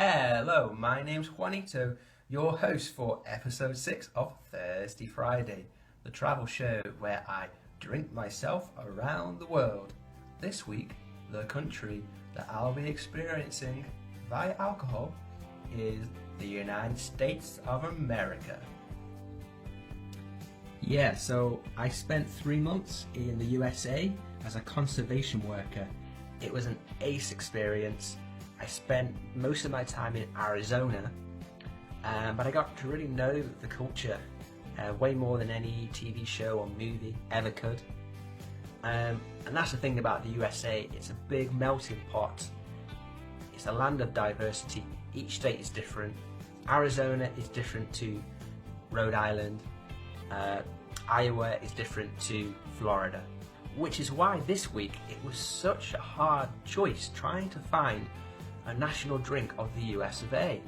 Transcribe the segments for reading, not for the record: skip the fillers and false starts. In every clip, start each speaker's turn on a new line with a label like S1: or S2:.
S1: Hello, my name's Juanito, your host for episode 6 of Thirsty Friday, the travel show where I drink myself around the world. This week, the country that I'll be experiencing via alcohol is the United States of America. Yeah, so I spent 3 months in the USA as a conservation worker. It was an ace experience. I spent most of my time in Arizona, but I got to really know the culture way more than any TV show or movie ever could. And that's the thing about the USA, it's a big melting pot. It's a land of diversity. Each state is different. Arizona is different to Rhode Island. Iowa is different to Florida. Which is why this week it was such a hard choice trying to find a national drink of the US of A.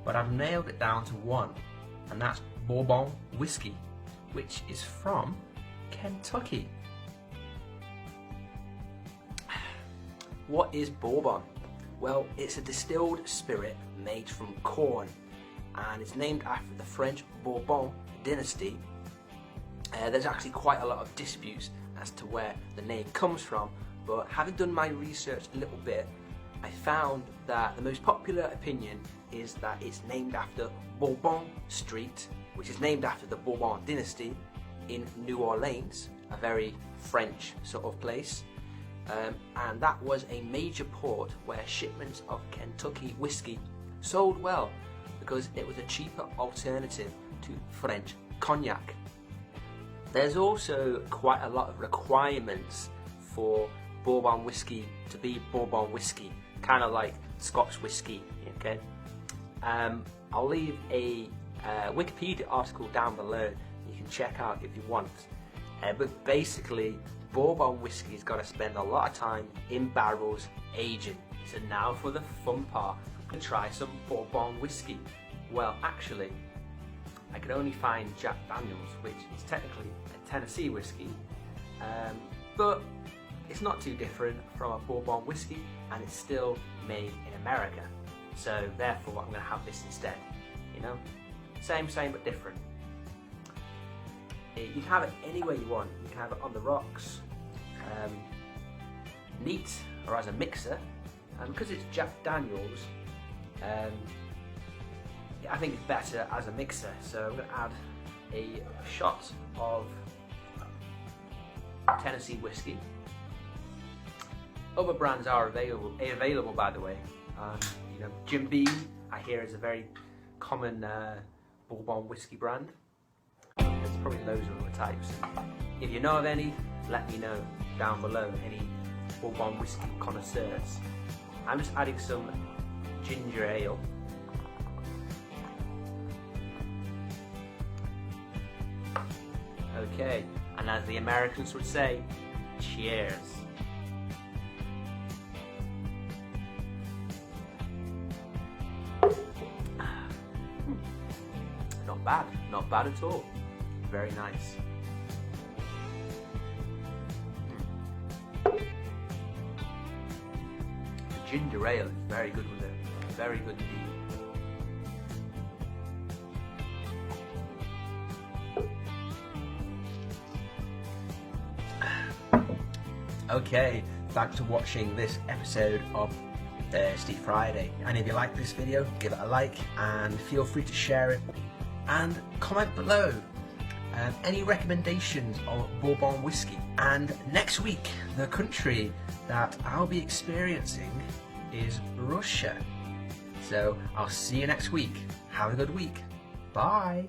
S1: But I've nailed it down to one, and that's Bourbon Whiskey, which is from Kentucky. What is Bourbon? Well, it's a distilled spirit made from corn, and it's named after the French Bourbon dynasty. There's actually quite a lot of disputes as to where the name comes from, but having done my research a little bit, I found that the most popular opinion is that it's named after Bourbon Street, which is named after the Bourbon dynasty in New Orleans, a very French sort of place. And that was a major port where shipments of Kentucky whiskey sold well because it was a cheaper alternative to French cognac. There's also quite a lot of requirements for Bourbon whiskey to be Bourbon whiskey, kind of like Scotch whiskey, okay? I'll leave a Wikipedia article down below you can check out if you want. But basically, Bourbon whiskey's got to spend a lot of time in barrels aging. So now for the fun part, we can try some Bourbon whiskey. Well, actually, I could only find Jack Daniels, which is technically a Tennessee whiskey, but it's not too different from a Bourbon whiskey, and it's still made in America. So therefore, I'm going to have this instead. You know, same but different. You can have it any way you want. You can have it on the rocks, neat, or as a mixer. And because it's Jack Daniels, I think it's better as a mixer. So I'm going to add a shot of Tennessee whiskey. Other brands are available, by the way. You know, Jim Beam, I hear, is a very common Bourbon whiskey brand. There's probably loads of other types. If you know of any, let me know down below, any Bourbon whiskey connoisseurs. I'm just adding some ginger ale. Okay, and as the Americans would say, cheers. Not bad at all. Very nice. The ginger ale is very good with it. Very good indeed. Okay, thanks for watching this episode of Thirsty Friday. And if you like this video, give it a like and feel free to share it. And comment below any recommendations of Bourbon whiskey. And next week, the country that I'll be experiencing is Russia. So I'll see you next week. Have a good week. Bye.